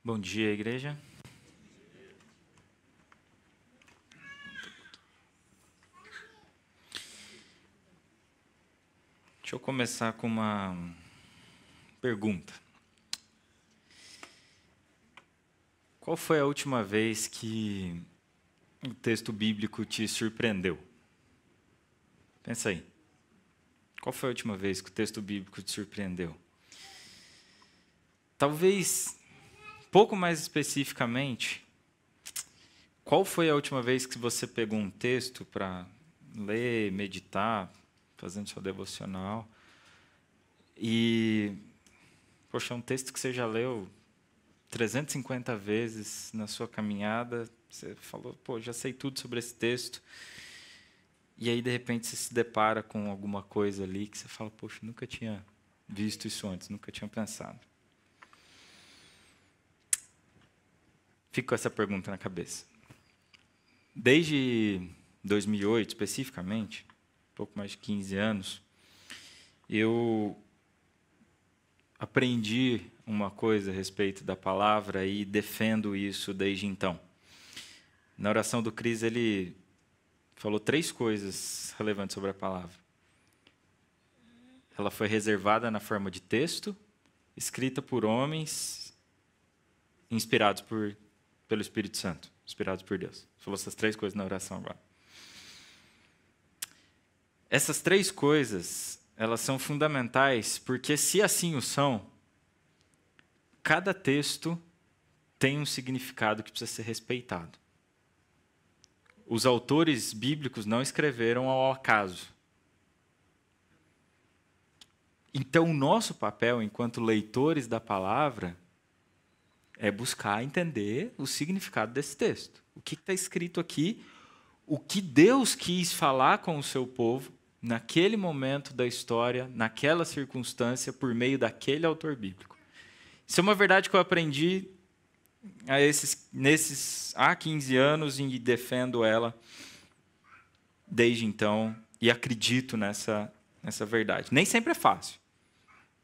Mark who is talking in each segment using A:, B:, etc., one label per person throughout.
A: Bom dia, igreja. Deixa eu começar com uma pergunta. Qual foi a última vez que o texto bíblico te surpreendeu? Pensa aí. Qual foi a última vez que o texto bíblico te surpreendeu? Talvez, pouco mais especificamente, qual foi a última vez que você pegou um texto para ler, meditar, fazendo seu devocional, e, poxa, é um texto que você já leu 350 vezes na sua caminhada, você falou, pô, já sei tudo sobre esse texto, e aí, de repente, você se depara com alguma coisa ali que você fala, poxa, nunca tinha visto isso antes, nunca tinha pensado. Fico com essa pergunta na cabeça. Desde 2008, especificamente, pouco mais de 15 anos, eu aprendi uma coisa a respeito da palavra e defendo isso desde então. Na oração do Cris, ele falou 3 coisas relevantes sobre a palavra. Ela foi reservada na forma de texto, escrita por homens, inspirados pelo Espírito Santo, inspirados por Deus. Falou essas 3 coisas na oração agora. Essas 3 coisas, elas são fundamentais, porque se assim o são, cada texto tem um significado que precisa ser respeitado. Os autores bíblicos não escreveram ao acaso. Então, o nosso papel, enquanto leitores da palavra, é buscar entender o significado desse texto. O que está escrito aqui, o que Deus quis falar com o seu povo, naquele momento da história, naquela circunstância, por meio daquele autor bíblico. Isso é uma verdade que eu aprendi há 15 anos e defendo ela desde então e acredito nessa verdade. Nem sempre é fácil.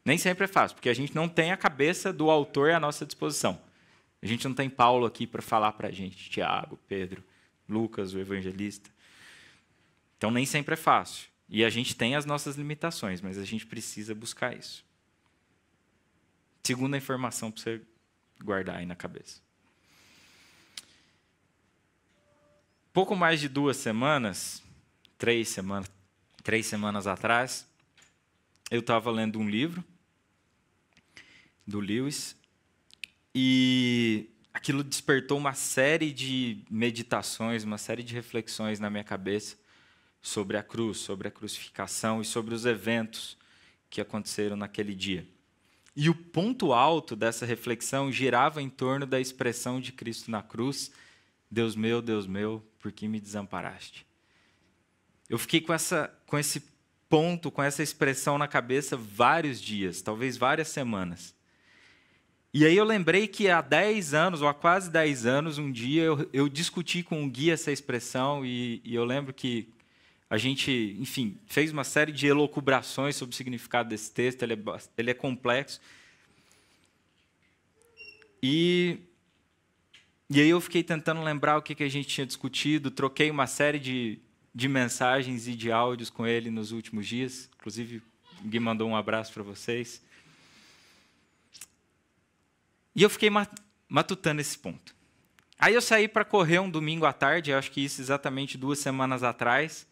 A: Nem sempre é fácil, porque a gente não tem a cabeça do autor à nossa disposição. A gente não tem Paulo aqui para falar para a gente, Tiago, Pedro, Lucas, o evangelista. Então, nem sempre é fácil. E a gente tem as nossas limitações, mas a gente precisa buscar isso. Segunda informação para você guardar aí na cabeça. Pouco mais de 2 semanas, 3 semanas atrás, eu estava lendo um livro do Lewis e aquilo despertou uma série de meditações, uma série de reflexões na minha cabeça sobre a cruz, sobre a crucificação e sobre os eventos que aconteceram naquele dia. E o ponto alto dessa reflexão girava em torno da expressão de Cristo na cruz: Deus meu, por que me desamparaste? Eu fiquei com esse ponto, com essa expressão na cabeça vários dias, talvez várias semanas. E aí eu lembrei que há 10 anos, ou há quase 10 anos, um dia eu discuti com um guia essa expressão e eu lembro que a gente, enfim, fez uma série de elucubrações sobre o significado desse texto, ele é complexo. E aí eu fiquei tentando lembrar o que a gente tinha discutido, troquei uma série de mensagens e de áudios com ele nos últimos dias. Inclusive, o Gui mandou um abraço para vocês. E eu fiquei matutando esse ponto. Aí eu saí para correr um domingo à tarde, acho que isso exatamente 2 semanas atrás,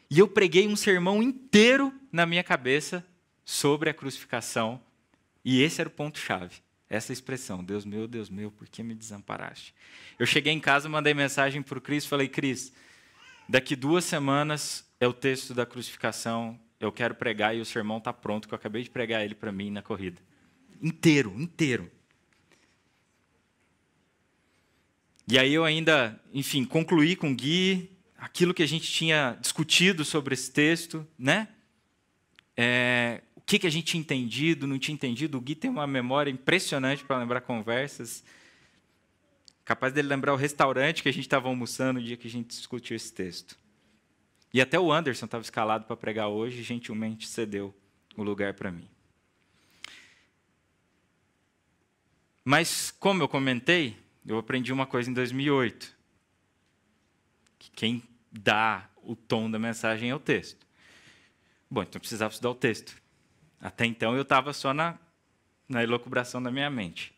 A: e eu preguei um sermão inteiro na minha cabeça sobre a crucificação, e esse era o ponto-chave, essa expressão, Deus meu, por que me desamparaste? Eu cheguei em casa, mandei mensagem para o Cris, falei, Cris, daqui 2 semanas é o texto da crucificação, eu quero pregar e o sermão está pronto, que eu acabei de pregar ele para mim na corrida. Inteiro. E aí eu ainda, enfim, concluí com o Gui aquilo que a gente tinha discutido sobre esse texto, né? O que a gente tinha entendido, não tinha entendido. O Gui tem uma memória impressionante para lembrar conversas. Capaz dele lembrar o restaurante que a gente estava almoçando no dia que a gente discutiu esse texto. E até o Anderson estava escalado para pregar hoje e gentilmente cedeu o lugar para mim. Mas, como eu comentei, eu aprendi uma coisa em 2008. Que quem dá o tom da mensagem é o texto. Bom, então eu precisava estudar o texto. Até então eu estava só na elucubração da minha mente.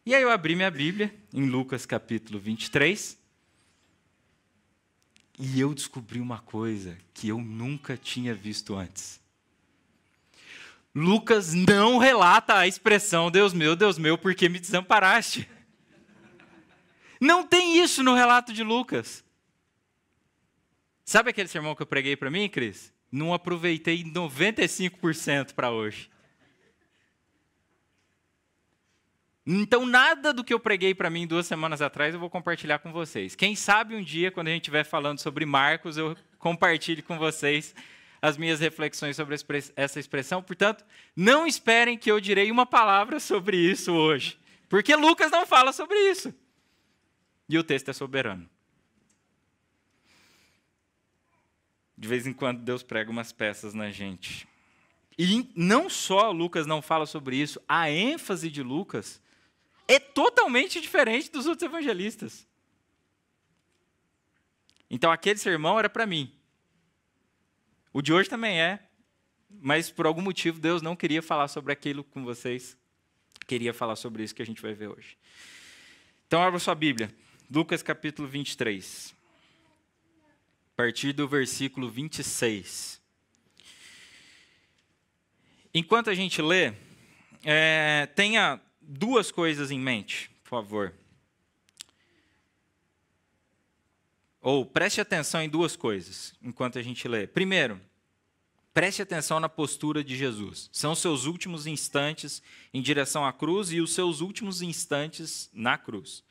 A: E aí eu abri minha Bíblia, em Lucas capítulo 23, e eu descobri uma coisa que eu nunca tinha visto antes. Lucas não relata a expressão Deus meu, por que me desamparaste? Não tem isso no relato de Lucas. Sabe aquele sermão que eu preguei para mim, Cris? Não aproveitei 95% para hoje. Então, nada do que eu preguei para mim 2 semanas atrás eu vou compartilhar com vocês. Quem sabe um dia, quando a gente estiver falando sobre Marcos, eu compartilhe com vocês as minhas reflexões sobre essa expressão. Portanto, não esperem que eu direi uma palavra sobre isso hoje, porque Lucas não fala sobre isso. E o texto é soberano. De vez em quando Deus prega umas peças na gente. E não só Lucas não fala sobre isso, a ênfase de Lucas é totalmente diferente dos outros evangelistas. Então aquele sermão era para mim. O de hoje também é, mas por algum motivo Deus não queria falar sobre aquilo com vocês. Queria falar sobre isso que a gente vai ver hoje. Então abra sua Bíblia, Lucas capítulo 23. A partir do versículo 26. Enquanto a gente lê, tenha 2 coisas em mente, por favor. Ou preste atenção em 2 coisas, enquanto a gente lê. Primeiro, preste atenção na postura de Jesus. São os seus últimos instantes em direção à cruz e os seus últimos instantes na cruz.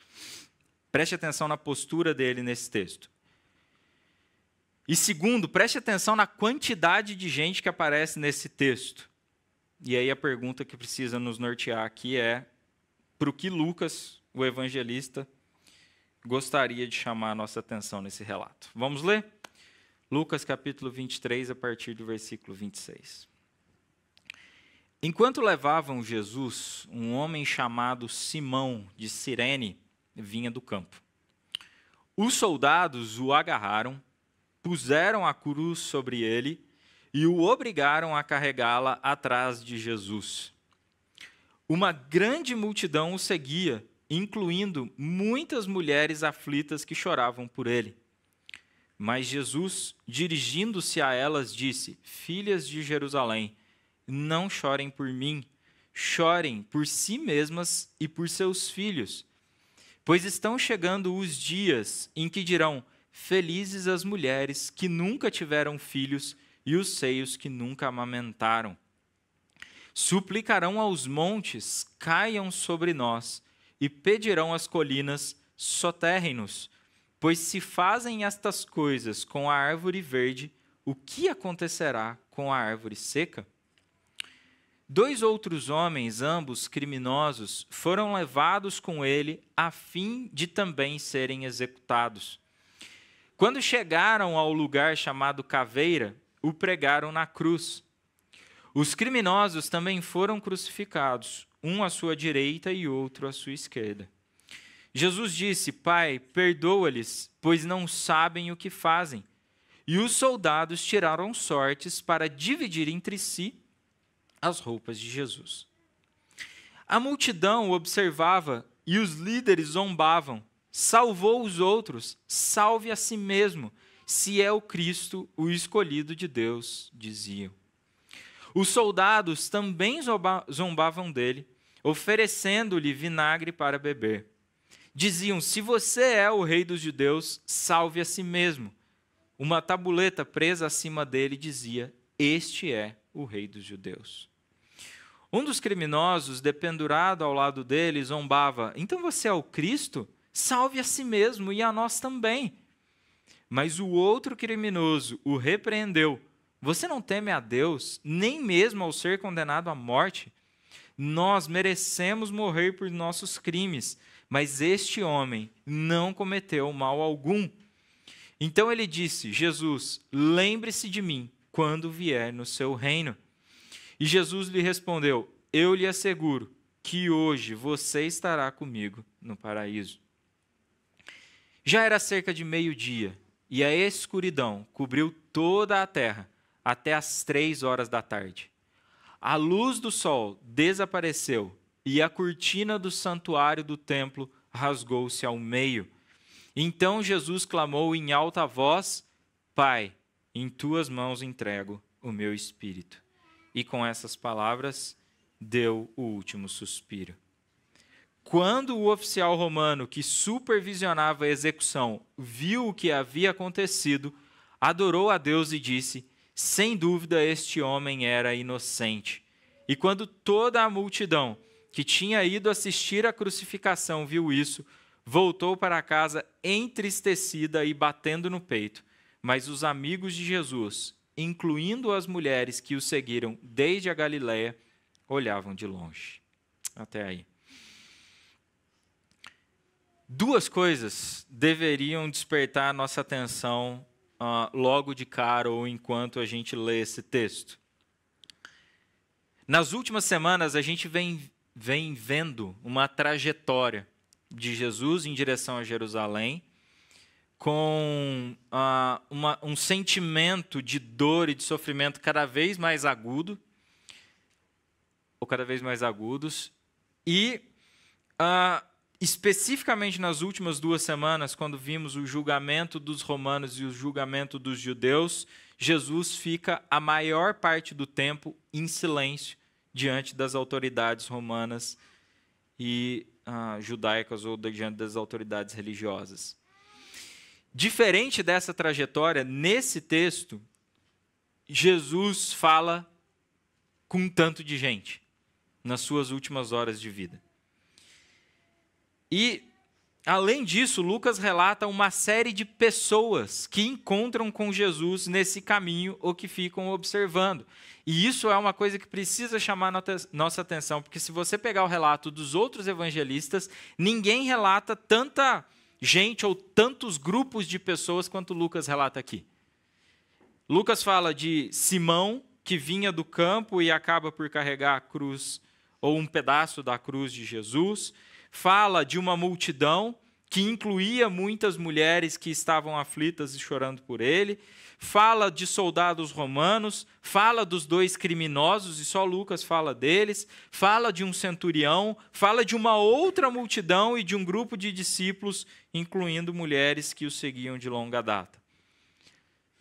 A: Preste atenção na postura dele nesse texto. E segundo, preste atenção na quantidade de gente que aparece nesse texto. E aí a pergunta que precisa nos nortear aqui é: para o que Lucas, o evangelista, gostaria de chamar a nossa atenção nesse relato? Vamos ler? Lucas capítulo 23, a partir do versículo 26. Enquanto levavam Jesus, um homem chamado Simão de Cirene vinha do campo. Os soldados o agarraram, puseram a cruz sobre ele e o obrigaram a carregá-la atrás de Jesus. Uma grande multidão o seguia, incluindo muitas mulheres aflitas que choravam por ele. Mas Jesus, dirigindo-se a elas, disse: Filhas de Jerusalém, não chorem por mim, chorem por si mesmas e por seus filhos. Pois estão chegando os dias em que dirão: Felizes as mulheres que nunca tiveram filhos e os seios que nunca amamentaram. Suplicarão aos montes: caiam sobre nós, e pedirão às colinas: soterrem-nos. Pois se fazem estas coisas com a árvore verde, o que acontecerá com a árvore seca? 2 outros homens, ambos criminosos, foram levados com ele a fim de também serem executados. Quando chegaram ao lugar chamado Caveira, o pregaram na cruz. Os criminosos também foram crucificados, um à sua direita e outro à sua esquerda. Jesus disse: Pai, perdoa-lhes, pois não sabem o que fazem. E os soldados tiraram sortes para dividir entre si as roupas de Jesus. A multidão observava e os líderes zombavam. Salvou os outros, salve a si mesmo, se é o Cristo, o escolhido de Deus, diziam. Os soldados também zombavam dele, oferecendo-lhe vinagre para beber. Diziam: se você é o rei dos judeus, salve a si mesmo. Uma tabuleta presa acima dele dizia: este é o rei dos judeus. Um dos criminosos, dependurado ao lado dele, zombava: então você é o Cristo? Salve a si mesmo e a nós também. Mas o outro criminoso o repreendeu: você não teme a Deus, nem mesmo ao ser condenado à morte? Nós merecemos morrer por nossos crimes, mas este homem não cometeu mal algum. Então ele disse: Jesus, lembre-se de mim quando vier no seu reino. E Jesus lhe respondeu: eu lhe asseguro, que hoje você estará comigo no paraíso. Já era cerca de meio-dia, e a escuridão cobriu toda a terra até as 3 horas da tarde. A luz do sol desapareceu, e a cortina do santuário do templo rasgou-se ao meio. Então Jesus clamou em alta voz: Pai, em tuas mãos entrego o meu espírito. E com essas palavras, deu o último suspiro. Quando o oficial romano que supervisionava a execução viu o que havia acontecido, adorou a Deus e disse: sem dúvida este homem era inocente. E quando toda a multidão que tinha ido assistir à crucificação viu isso, voltou para casa entristecida e batendo no peito. Mas os amigos de Jesus, incluindo as mulheres que o seguiram desde a Galiléia, olhavam de longe. Até aí. Duas coisas deveriam despertar nossa atenção logo de cara ou enquanto a gente lê esse texto. Nas últimas semanas, a gente vem vendo uma trajetória de Jesus em direção a Jerusalém, com um sentimento de dor e de sofrimento cada vez mais agudo, ou cada vez mais agudos, e especificamente nas últimas 2 semanas, quando vimos o julgamento dos romanos e o julgamento dos judeus, Jesus fica a maior parte do tempo em silêncio diante das autoridades romanas e judaicas ou diante das autoridades religiosas. Diferente dessa trajetória, nesse texto, Jesus fala com um tanto de gente nas suas últimas horas de vida. E, além disso, Lucas relata uma série de pessoas que encontram com Jesus nesse caminho ou que ficam observando. E isso é uma coisa que precisa chamar nossa atenção, porque se você pegar o relato dos outros evangelistas, ninguém relata tanta gente ou tantos grupos de pessoas quanto Lucas relata aqui. Lucas fala de Simão, que vinha do campo e acaba por carregar a cruz, ou um pedaço da cruz de Jesus. Fala de uma multidão que incluía muitas mulheres que estavam aflitas e chorando por ele. Fala de soldados romanos, fala dos 2 criminosos, e só Lucas fala deles. Fala de um centurião, fala de uma outra multidão e de um grupo de discípulos, incluindo mulheres que o seguiam de longa data.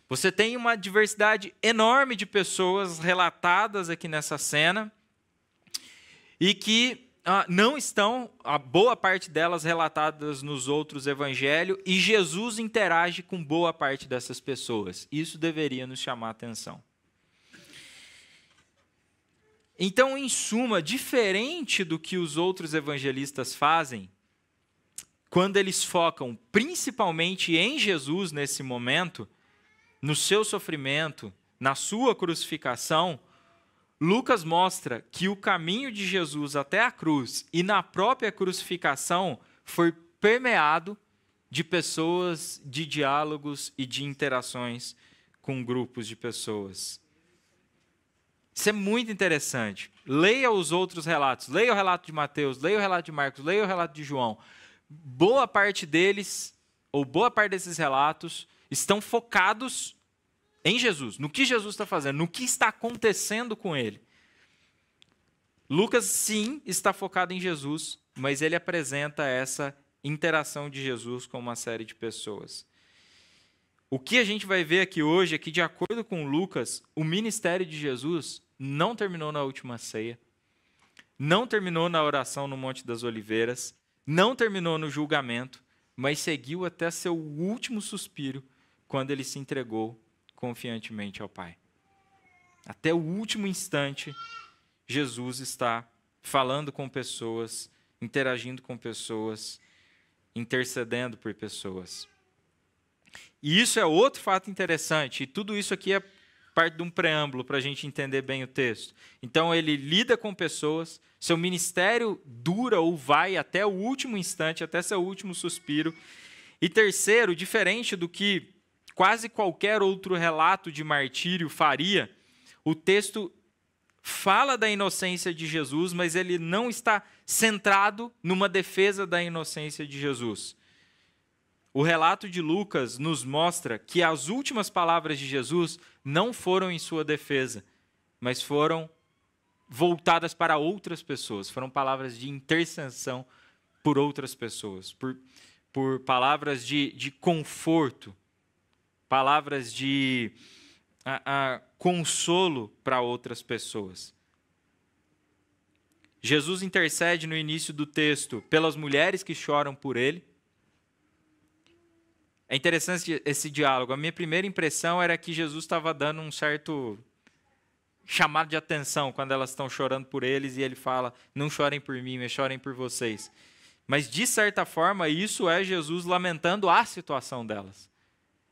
A: Você tem uma diversidade enorme de pessoas relatadas aqui nessa cena e que não estão, a boa parte delas, relatadas nos outros evangelhos, e Jesus interage com boa parte dessas pessoas. Isso deveria nos chamar a atenção. Então, em suma, diferente do que os outros evangelistas fazem, quando eles focam principalmente em Jesus nesse momento, no seu sofrimento, na sua crucificação, Lucas mostra que o caminho de Jesus até a cruz e na própria crucificação foi permeado de pessoas, de diálogos e de interações com grupos de pessoas. Isso é muito interessante. Leia os outros relatos. Leia o relato de Mateus, leia o relato de Marcos, leia o relato de João. Boa parte deles, ou boa parte desses relatos, estão focados em Jesus, no que Jesus está fazendo, no que está acontecendo com ele. Lucas, sim, está focado em Jesus, mas ele apresenta essa interação de Jesus com uma série de pessoas. O que a gente vai ver aqui hoje é que, de acordo com Lucas, o ministério de Jesus não terminou na última ceia, não terminou na oração no Monte das Oliveiras, não terminou no julgamento, mas seguiu até seu último suspiro, quando ele se entregou confiantemente ao Pai. Até o último instante, Jesus está falando com pessoas, interagindo com pessoas, intercedendo por pessoas. E isso é outro fato interessante, e tudo isso aqui é parte de um preâmbulo para a gente entender bem o texto. Então, ele lida com pessoas, seu ministério dura ou vai até o último instante, até seu último suspiro. E terceiro, diferente do que quase qualquer outro relato de martírio faria, o texto fala da inocência de Jesus, mas ele não está centrado numa defesa da inocência de Jesus. O relato de Lucas nos mostra que as últimas palavras de Jesus não foram em sua defesa, mas foram voltadas para outras pessoas. Foram palavras de intercessão por outras pessoas, por palavras de conforto, palavras de consolo para outras pessoas. Jesus intercede no início do texto pelas mulheres que choram por ele. É interessante esse diálogo. A minha primeira impressão era que Jesus estava dando um certo chamado de atenção quando elas estão chorando por eles e ele fala, não chorem por mim, mas chorem por vocês. Mas, de certa forma, isso é Jesus lamentando a situação delas.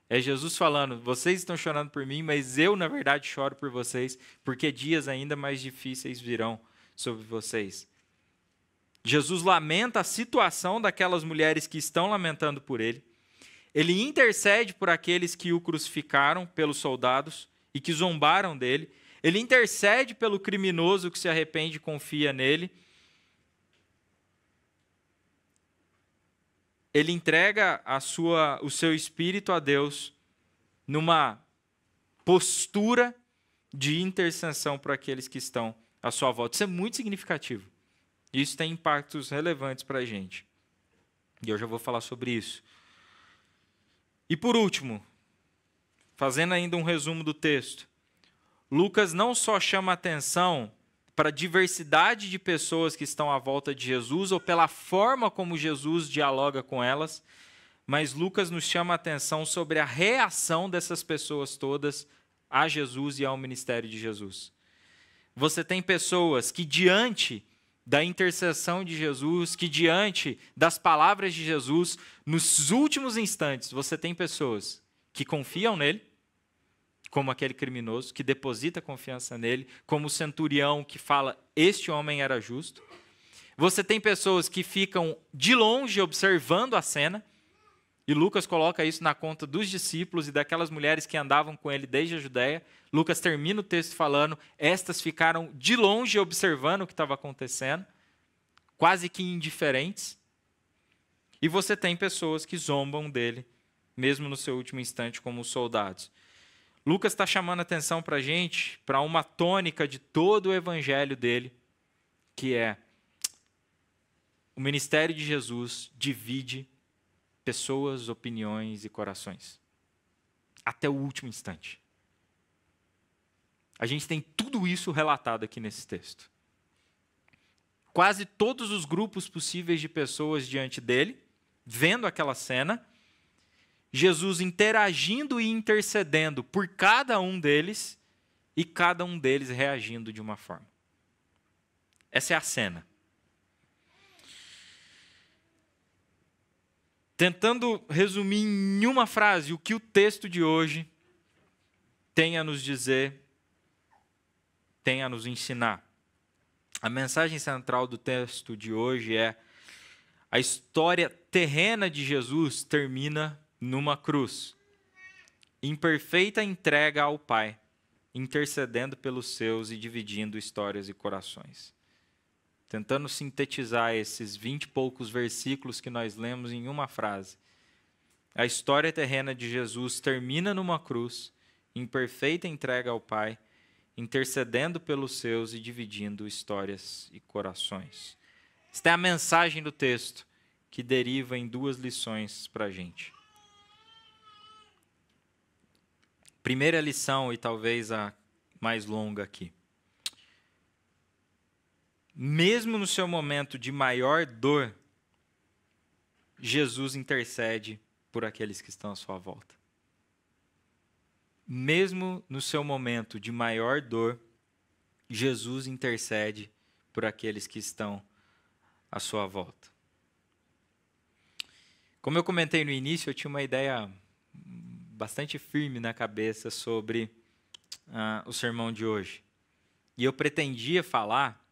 A: É Jesus falando, vocês estão chorando por mim, mas eu, na verdade, choro por vocês, porque dias ainda mais difíceis virão sobre vocês. Jesus lamenta a situação daquelas mulheres que estão lamentando por ele. Ele intercede por aqueles que o crucificaram, pelos soldados, e que zombaram dele. Ele intercede pelo criminoso que se arrepende e confia nele. Ele entrega o seu espírito a Deus numa postura de intercessão para aqueles que estão à sua volta. Isso é muito significativo. Isso tem impactos relevantes para a gente. E eu já vou falar sobre isso. E por último, fazendo ainda um resumo do texto, Lucas não só chama atenção para a diversidade de pessoas que estão à volta de Jesus ou pela forma como Jesus dialoga com elas, mas Lucas nos chama a atenção sobre a reação dessas pessoas todas a Jesus e ao ministério de Jesus. Você tem pessoas que, diante da intercessão de Jesus, que diante das palavras de Jesus, nos últimos instantes, você tem pessoas que confiam nele, como aquele criminoso, que deposita confiança nele, como o centurião que fala, este homem era justo. Você tem pessoas que ficam de longe observando a cena, e Lucas coloca isso na conta dos discípulos e daquelas mulheres que andavam com ele desde a Judéia. Lucas termina o texto falando, estas ficaram de longe observando o que estava acontecendo, quase que indiferentes. E você tem pessoas que zombam dele, mesmo no seu último instante, como os soldados. Lucas está chamando a atenção para a gente, para uma tônica de todo o evangelho dele, que é o ministério de Jesus divide pessoas, opiniões e corações. Até o último instante. A gente tem tudo isso relatado aqui nesse texto. Quase todos os grupos possíveis de pessoas diante dele, vendo aquela cena, Jesus interagindo e intercedendo por cada um deles e cada um deles reagindo de uma forma. Essa é a cena. Tentando resumir em uma frase o que o texto de hoje tem a nos dizer, tem a nos ensinar. A mensagem central do texto de hoje é: a história terrena de Jesus termina numa cruz, em perfeita entrega ao Pai, intercedendo pelos seus e dividindo histórias e corações. Tentando sintetizar esses 20 e poucos versículos que nós lemos em uma frase. A história terrena de Jesus termina numa cruz, em perfeita entrega ao Pai, intercedendo pelos seus e dividindo histórias e corações. Esta é a mensagem do texto, que deriva em duas lições para a gente. Primeira lição, e talvez a mais longa aqui. Mesmo no seu momento de maior dor, Jesus intercede por aqueles que estão à sua volta. Mesmo no seu momento de maior dor, Jesus intercede por aqueles que estão à sua volta. Como eu comentei no início, eu tinha uma ideia bastante firme na cabeça sobre o sermão de hoje. E eu pretendia falar,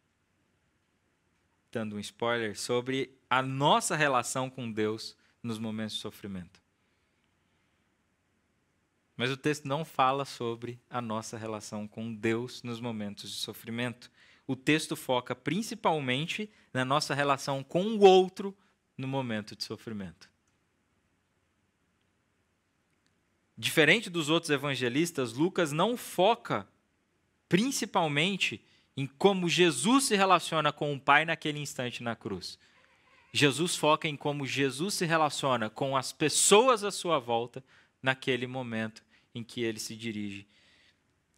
A: dando um spoiler, sobre a nossa relação com Deus nos momentos de sofrimento. Mas o texto não fala sobre a nossa relação com Deus nos momentos de sofrimento. o texto foca principalmente na nossa relação com o outro no momento de sofrimento. Diferente dos outros evangelistas, Lucas não foca principalmente em como Jesus se relaciona com o Pai naquele instante na cruz. Jesus foca em como Jesus se relaciona com as pessoas à sua volta naquele momento em que ele se dirige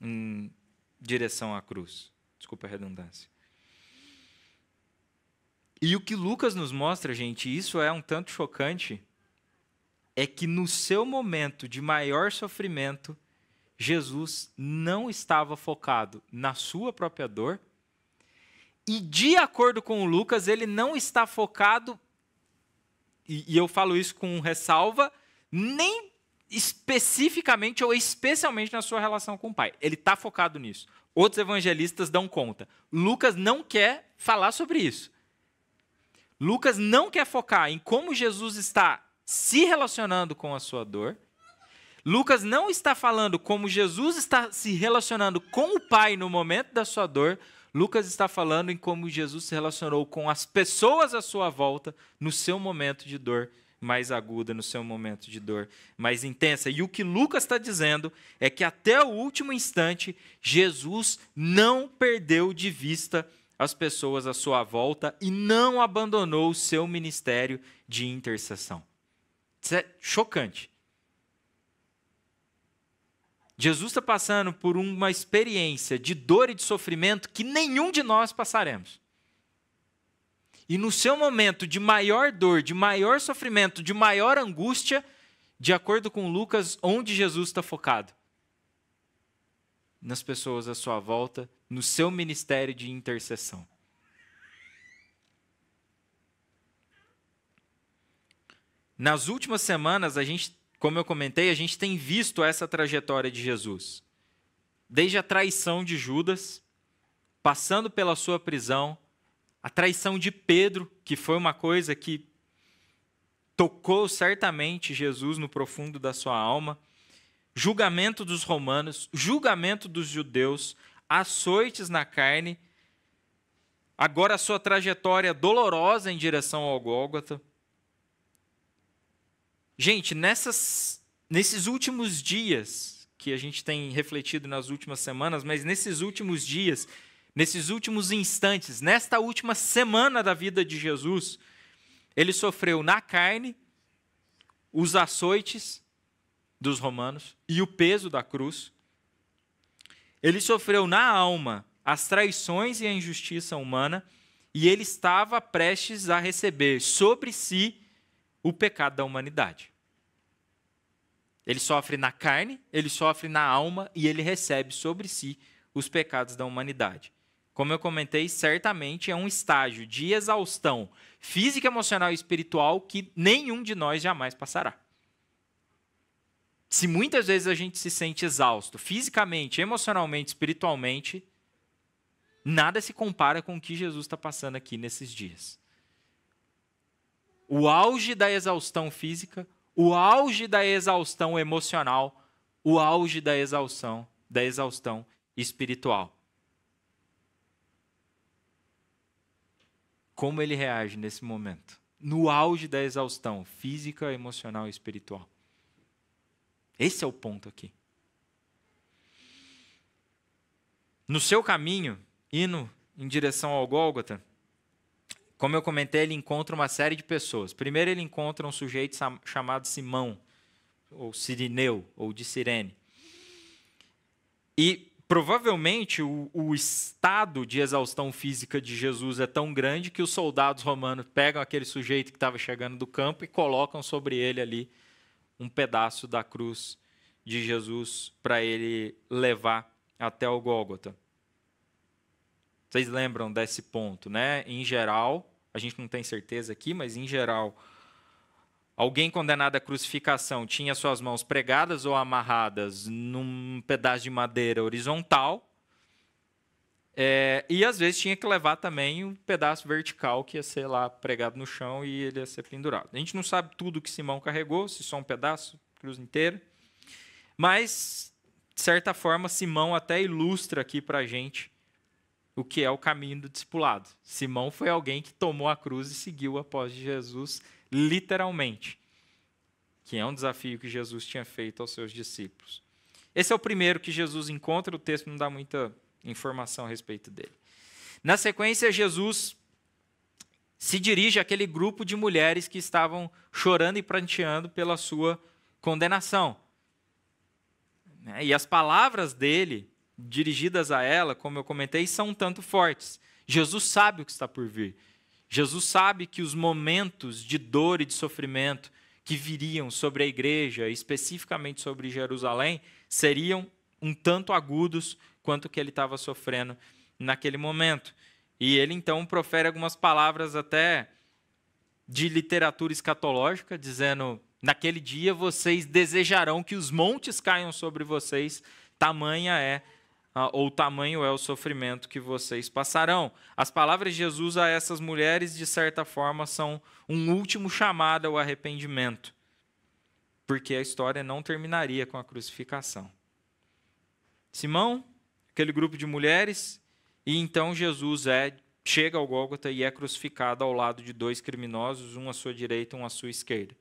A: em direção à cruz. Desculpa a redundância. E o que Lucas nos mostra, gente, isso é um tanto chocante, é que no seu momento de maior sofrimento, Jesus não estava focado na sua própria dor, e de acordo com o Lucas, ele não está focado, e eu falo isso com ressalva, nem especificamente ou especialmente na sua relação com o Pai. Ele está focado nisso. Outros evangelistas dão conta. Lucas não quer falar sobre isso. Lucas não quer focar em como Jesus está se relacionando com a sua dor. Lucas não está falando como Jesus está se relacionando com o Pai no momento da sua dor. Lucas está falando em como Jesus se relacionou com as pessoas à sua volta no seu momento de dor mais aguda, no seu momento de dor mais intensa. E o que Lucas está dizendo é que até o último instante, Jesus não perdeu de vista as pessoas à sua volta e não abandonou o seu ministério de intercessão. Isso é chocante. Jesus está passando por uma experiência de dor e de sofrimento que nenhum de nós passaremos. E no seu momento de maior dor, de maior sofrimento, de maior angústia, de acordo com Lucas, onde Jesus está focado? Nas pessoas à sua volta, no seu ministério de intercessão. Nas últimas semanas, como eu comentei, a gente tem visto essa trajetória de Jesus. Desde a traição de Judas, passando pela sua prisão, a traição de Pedro, que foi uma coisa que tocou certamente Jesus no profundo da sua alma, julgamento dos romanos, julgamento dos judeus, açoites na carne, agora a sua trajetória dolorosa em direção ao Gólgota. Gente, nesses últimos dias, que a gente tem refletido nas últimas semanas, mas nesses últimos dias, nesses últimos instantes, nesta última semana da vida de Jesus, ele sofreu na carne os açoites dos romanos e o peso da cruz. Ele sofreu na alma as traições e a injustiça humana, e ele estava prestes a receber sobre si o pecado da humanidade. Ele sofre na carne, ele sofre na alma e ele recebe sobre si os pecados da humanidade. Como eu comentei, certamente é um estágio de exaustão física, emocional e espiritual que nenhum de nós jamais passará. Se muitas vezes a gente se sente exausto fisicamente, emocionalmente, espiritualmente, nada se compara com o que Jesus está passando aqui nesses dias. O auge da exaustão física, o auge da exaustão emocional, o auge da exaustão espiritual. Como ele reage nesse momento? No auge da exaustão física, emocional e espiritual. Esse é o ponto aqui. No seu caminho, indo em direção ao Gólgota, como eu comentei, ele encontra uma série de pessoas. Primeiro ele encontra um sujeito chamado Simão, ou Cirineu, ou de Cirene. E provavelmente o estado de exaustão física de Jesus é tão grande que os soldados romanos pegam aquele sujeito que estava chegando do campo e colocam sobre ele ali um pedaço da cruz de Jesus para ele levar até o Gólgota. Vocês lembram desse ponto, né? Em geral, a gente não tem certeza aqui, mas em geral, alguém condenado à crucificação tinha suas mãos pregadas ou amarradas num pedaço de madeira horizontal, e às vezes tinha que levar também um pedaço vertical que ia ser lá pregado no chão e ele ia ser pendurado. A gente não sabe tudo que Simão carregou, se só um pedaço, cruz inteira, mas, de certa forma, Simão até ilustra aqui para a gente o que é o caminho do discipulado. Simão foi alguém que tomou a cruz e seguiu após Jesus, literalmente, que é um desafio que Jesus tinha feito aos seus discípulos. Esse é o primeiro que Jesus encontra, o texto não dá muita informação a respeito dele. Na sequência, Jesus se dirige àquele grupo de mulheres que estavam chorando e pranteando pela sua condenação. E as palavras dele, dirigidas a ela, como eu comentei, são um tanto fortes. Jesus sabe o que está por vir. Jesus sabe que os momentos de dor e de sofrimento que viriam sobre a igreja, especificamente sobre Jerusalém, seriam um tanto agudos quanto o que ele estava sofrendo naquele momento. E ele, então, profere algumas palavras até de literatura escatológica, dizendo: naquele dia vocês desejarão que os montes caiam sobre vocês, tamanho é o sofrimento que vocês passarão. As palavras de Jesus a essas mulheres, de certa forma, são um último chamado ao arrependimento, porque a história não terminaria com a crucificação. Simão, aquele grupo de mulheres, e então Jesus chega ao Gólgota e é crucificado ao lado de dois criminosos, um à sua direita e um à sua esquerda.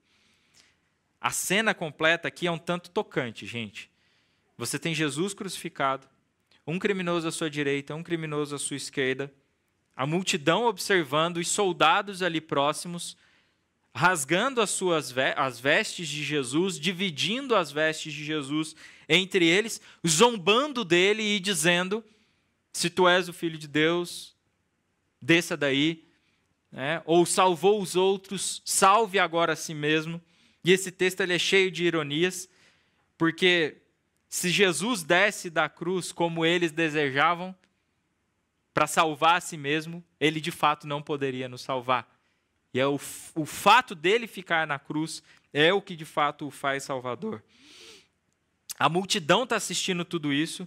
A: A cena completa aqui é um tanto tocante, gente. Você tem Jesus crucificado, um criminoso à sua direita, um criminoso à sua esquerda, a multidão observando, os soldados ali próximos, rasgando as vestes de Jesus, dividindo as vestes de Jesus entre eles, zombando dele e dizendo: se tu és o Filho de Deus, desça daí, ou salvou os outros, salve agora a si mesmo. E esse texto ele é cheio de ironias, porque se Jesus desce da cruz como eles desejavam, para salvar a si mesmo, ele de fato não poderia nos salvar. E o fato dele ficar na cruz é o que de fato o faz salvador. A multidão está assistindo tudo isso,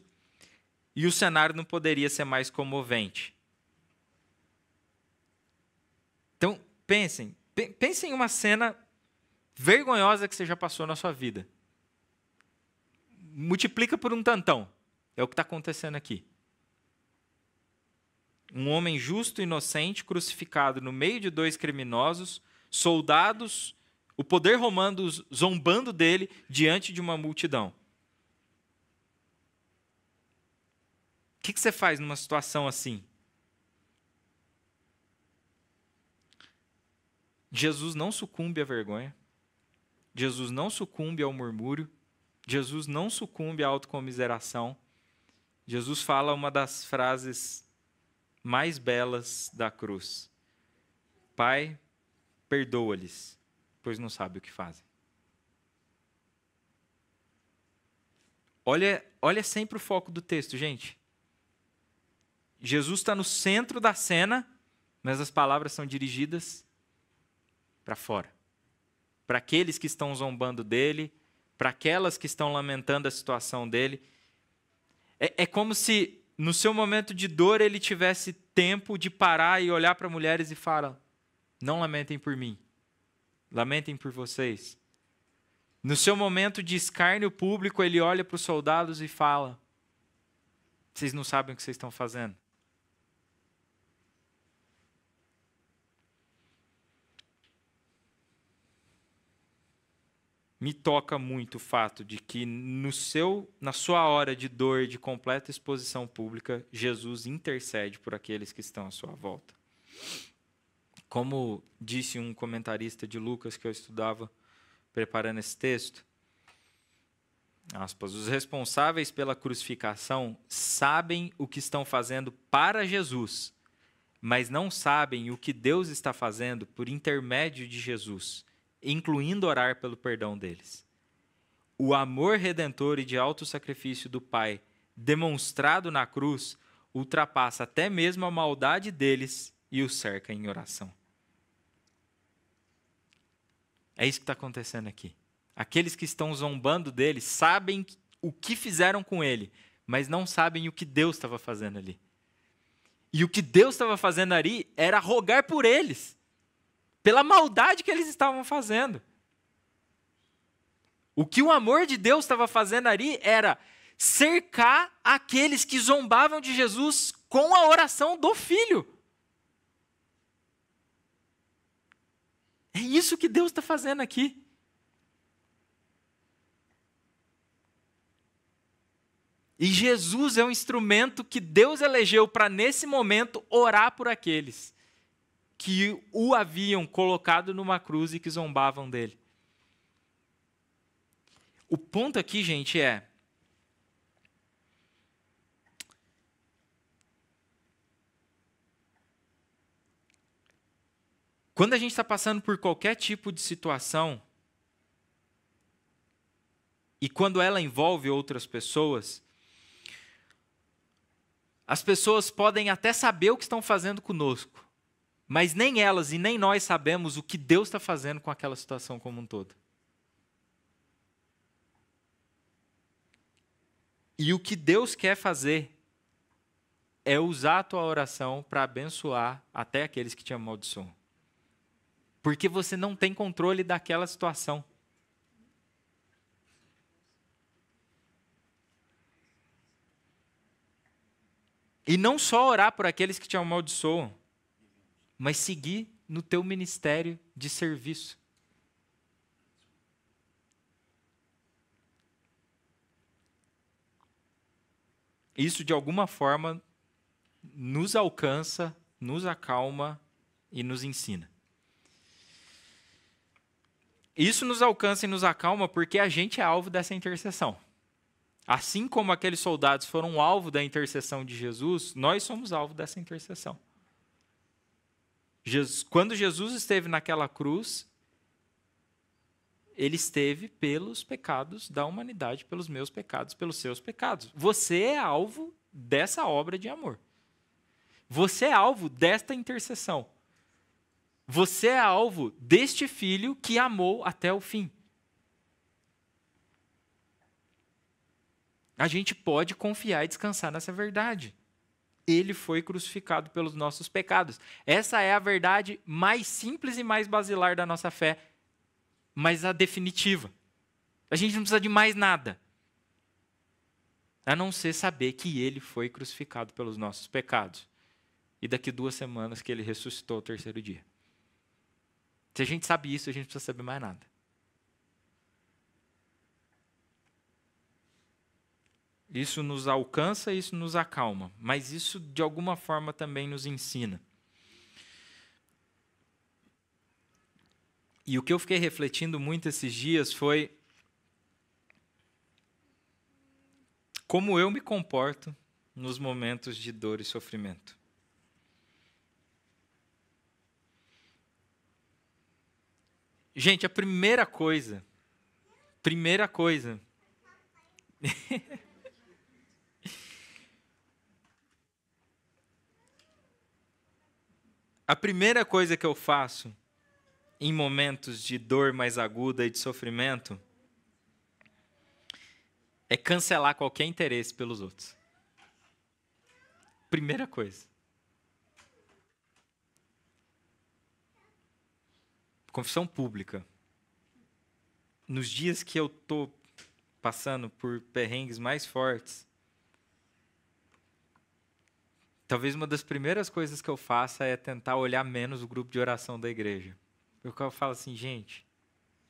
A: e o cenário não poderia ser mais comovente. Então, pensem em uma cena vergonhosa que você já passou na sua vida. Multiplica por um tantão. É o que está acontecendo aqui. Um homem justo e inocente crucificado no meio de dois criminosos, soldados, o poder romano zombando dele diante de uma multidão. O que você faz numa situação assim? Jesus não sucumbe à vergonha. Jesus não sucumbe ao murmúrio. Jesus não sucumbe à autocomiseração. Jesus fala uma das frases mais belas da cruz: Pai, perdoa-lhes, pois não sabem o que fazem. Olha sempre o foco do texto, gente. Jesus está no centro da cena, mas as palavras são dirigidas para fora. Para aqueles que estão zombando dele, para aquelas que estão lamentando a situação dele. É como se, no seu momento de dor, ele tivesse tempo de parar e olhar para mulheres e falar: não lamentem por mim, lamentem por vocês. No seu momento de escárnio público, ele olha para os soldados e fala: vocês não sabem o que vocês estão fazendo. Me toca muito o fato de que na sua hora de dor e de completa exposição pública, Jesus intercede por aqueles que estão à sua volta. Como disse um comentarista de Lucas que eu estudava preparando esse texto, aspas, os responsáveis pela crucificação sabem o que estão fazendo para Jesus, mas não sabem o que Deus está fazendo por intermédio de Jesus, incluindo orar pelo perdão deles. O amor redentor e de alto sacrifício do Pai, demonstrado na cruz, ultrapassa até mesmo a maldade deles e os cerca em oração. É isso que está acontecendo aqui. Aqueles que estão zombando dele sabem o que fizeram com ele, mas não sabem o que Deus estava fazendo ali. E o que Deus estava fazendo ali era rogar por eles, pela maldade que eles estavam fazendo. O que o amor de Deus estava fazendo ali era cercar aqueles que zombavam de Jesus com a oração do Filho. É isso que Deus está fazendo aqui. E Jesus é um instrumento que Deus elegeu para, nesse momento, orar por aqueles que o haviam colocado numa cruz e que zombavam dele. O ponto aqui, gente, é: quando a gente está passando por qualquer tipo de situação, e quando ela envolve outras pessoas, as pessoas podem até saber o que estão fazendo conosco, mas nem elas e nem nós sabemos o que Deus está fazendo com aquela situação como um todo. E o que Deus quer fazer é usar a tua oração para abençoar até aqueles que te amaldiçoam. Porque você não tem controle daquela situação. E não só orar por aqueles que te amaldiçoam, mas seguir no teu ministério de serviço. Isso, de alguma forma, nos alcança, nos acalma e nos ensina. Isso nos alcança e nos acalma porque a gente é alvo dessa intercessão. Assim como aqueles soldados foram alvo da intercessão de Jesus, nós somos alvo dessa intercessão. Quando Jesus esteve naquela cruz, ele esteve pelos pecados da humanidade, pelos meus pecados, pelos seus pecados. Você é alvo dessa obra de amor. Você é alvo desta intercessão. Você é alvo deste filho que amou até o fim. A gente pode confiar e descansar nessa verdade. Ele foi crucificado pelos nossos pecados. Essa é a verdade mais simples e mais basilar da nossa fé, mas a definitiva. A gente não precisa de mais nada, a não ser saber que ele foi crucificado pelos nossos pecados. E daqui 2 semanas que ele ressuscitou ao 3º dia. Se a gente sabe isso, a gente não precisa saber mais nada. Isso nos alcança, isso nos acalma, mas isso de alguma forma também nos ensina. E o que eu fiquei refletindo muito esses dias foi como eu me comporto nos momentos de dor e sofrimento. Gente, a primeira coisa, a primeira coisa que eu faço em momentos de dor mais aguda e de sofrimento é cancelar qualquer interesse pelos outros. Primeira coisa. Confissão pública. Nos dias que eu estou passando por perrengues mais fortes, talvez uma das primeiras coisas que eu faça é tentar olhar menos o grupo de oração da igreja. Porque eu falo assim, gente,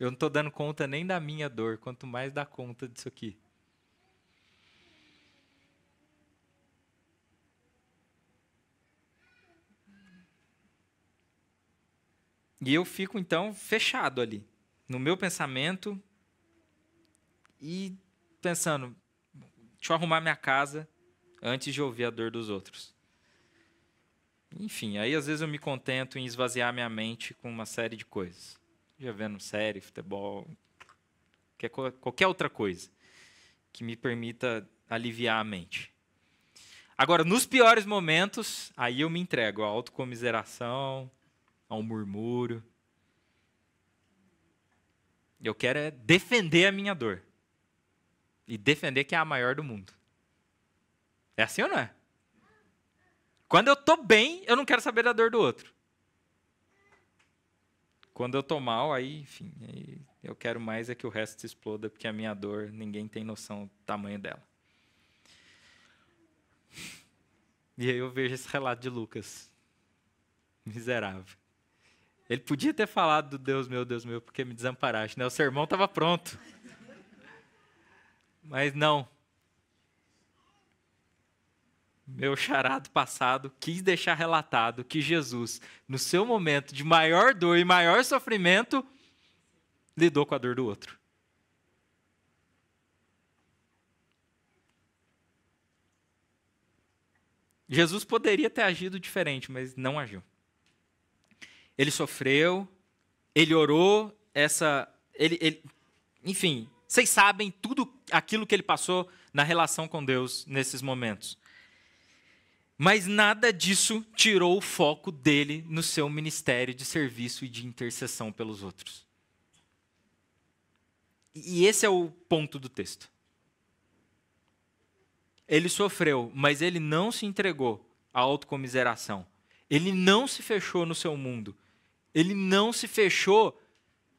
A: eu não estou dando conta nem da minha dor, quanto mais dar conta disso aqui. E eu fico, então, fechado ali, no meu pensamento, e pensando, deixa eu arrumar minha casa antes de ouvir a dor dos outros. Enfim, aí às vezes eu me contento em esvaziar minha mente com uma série de coisas. Já vendo série, futebol, qualquer outra coisa que me permita aliviar a mente. Agora, nos piores momentos, aí eu me entrego à autocomiseração, ao murmúrio. Eu quero é defender a minha dor. E defender que é a maior do mundo. É assim ou não é? Quando eu estou bem, eu não quero saber da dor do outro. Quando eu estou mal, aí, enfim, aí eu quero mais é que o resto se exploda, porque a minha dor, ninguém tem noção do tamanho dela. E aí eu vejo esse relato de Lucas. Miserável. Ele podia ter falado do Deus meu, porque me desamparaste, né? O sermão estava pronto. Mas não. Meu charado passado quis deixar relatado que Jesus, no seu momento de maior dor e maior sofrimento, lidou com a dor do outro. Jesus poderia ter agido diferente, mas não agiu. Ele sofreu, ele orou, enfim, vocês sabem tudo aquilo que ele passou na relação com Deus nesses momentos. Mas nada disso tirou o foco dele no seu ministério de serviço e de intercessão pelos outros. E esse é o ponto do texto. Ele sofreu, mas ele não se entregou à autocomiseração. Ele não se fechou no seu mundo. Ele não se fechou,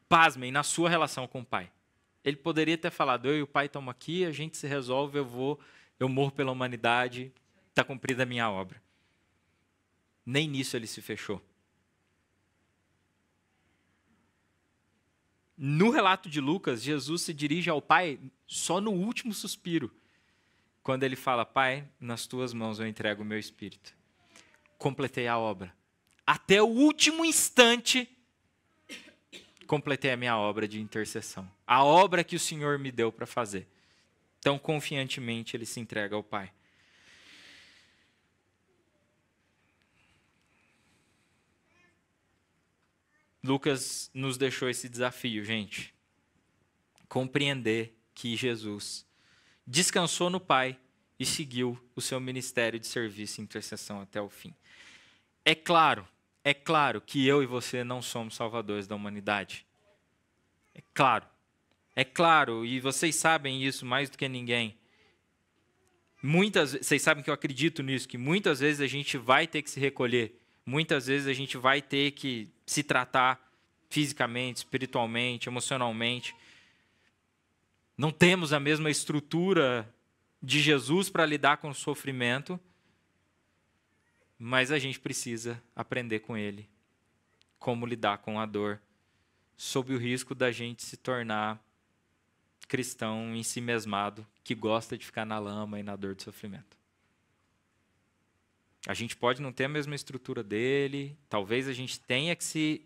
A: pasmem, na sua relação com o Pai. Ele poderia ter falado, eu e o Pai estamos aqui, a gente se resolve, eu morro pela humanidade, está cumprida a minha obra. Nem nisso ele se fechou. No relato de Lucas, Jesus se dirige ao Pai só no último suspiro, quando ele fala, Pai, nas tuas mãos eu entrego o meu espírito. Completei a obra. Até o último instante, completei a minha obra de intercessão. A obra que o Senhor me deu para fazer. Tão confiantemente ele se entrega ao Pai. Lucas nos deixou esse desafio, gente. Compreender que Jesus descansou no Pai e seguiu o seu ministério de serviço e intercessão até o fim. É claro que eu e você não somos salvadores da humanidade. É claro, e vocês sabem isso mais do que ninguém. Vocês sabem que eu acredito nisso, que muitas vezes a gente vai ter que se recolher, muitas vezes a gente vai ter que se tratar fisicamente, espiritualmente, emocionalmente. Não temos a mesma estrutura de Jesus para lidar com o sofrimento, mas a gente precisa aprender com ele como lidar com a dor, sob o risco da gente se tornar cristão em si mesmado, que gosta de ficar na lama e na dor de sofrimento. A gente pode não ter a mesma estrutura dele, talvez a gente tenha que se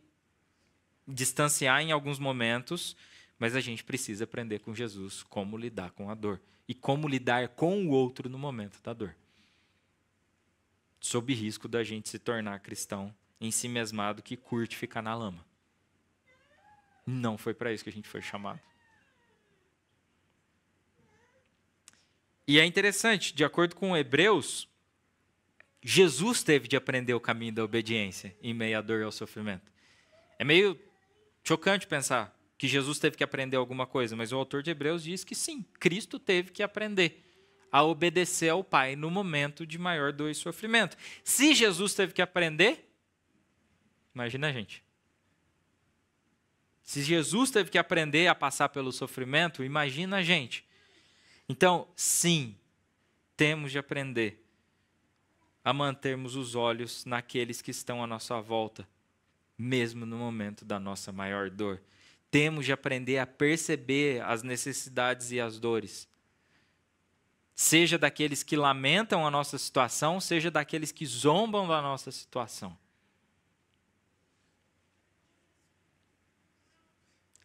A: distanciar em alguns momentos, mas a gente precisa aprender com Jesus como lidar com a dor e como lidar com o outro no momento da dor. Sob risco da gente se tornar cristão em si mesmado que curte ficar na lama. Não foi para isso que a gente foi chamado. E é interessante, de acordo com Hebreus, Jesus teve de aprender o caminho da obediência em meio à dor e ao sofrimento. É meio chocante pensar que Jesus teve que aprender alguma coisa, mas o autor de Hebreus diz que sim, Cristo teve que aprender a obedecer ao Pai no momento de maior dor e sofrimento. Se Jesus teve que aprender, imagina a gente. Se Jesus teve que aprender a passar pelo sofrimento, imagina a gente. Então, sim, temos de aprender a mantermos os olhos naqueles que estão à nossa volta, mesmo no momento da nossa maior dor. Temos de aprender a perceber as necessidades e as dores. Seja daqueles que lamentam a nossa situação, seja daqueles que zombam da nossa situação.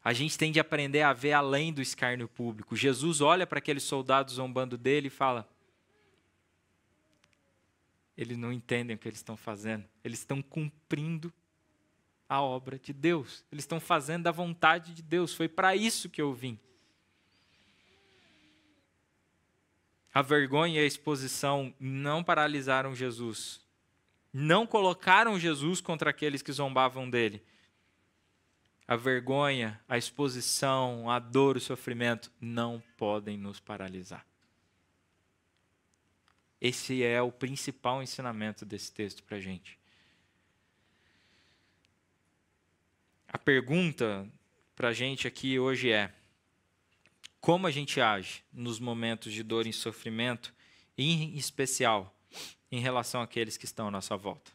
A: A gente tem de aprender a ver além do escárnio público. Jesus olha para aqueles soldados zombando dele e fala, eles não entendem o que eles estão fazendo. Eles estão cumprindo a obra de Deus. Eles estão fazendo a vontade de Deus. Foi para isso que eu vim. A vergonha e a exposição não paralisaram Jesus. Não colocaram Jesus contra aqueles que zombavam dele. A vergonha, a exposição, a dor, o sofrimento não podem nos paralisar. Esse é o principal ensinamento desse texto para a gente. A pergunta para a gente aqui hoje é: como a gente age nos momentos de dor e sofrimento, em especial em relação àqueles que estão à nossa volta.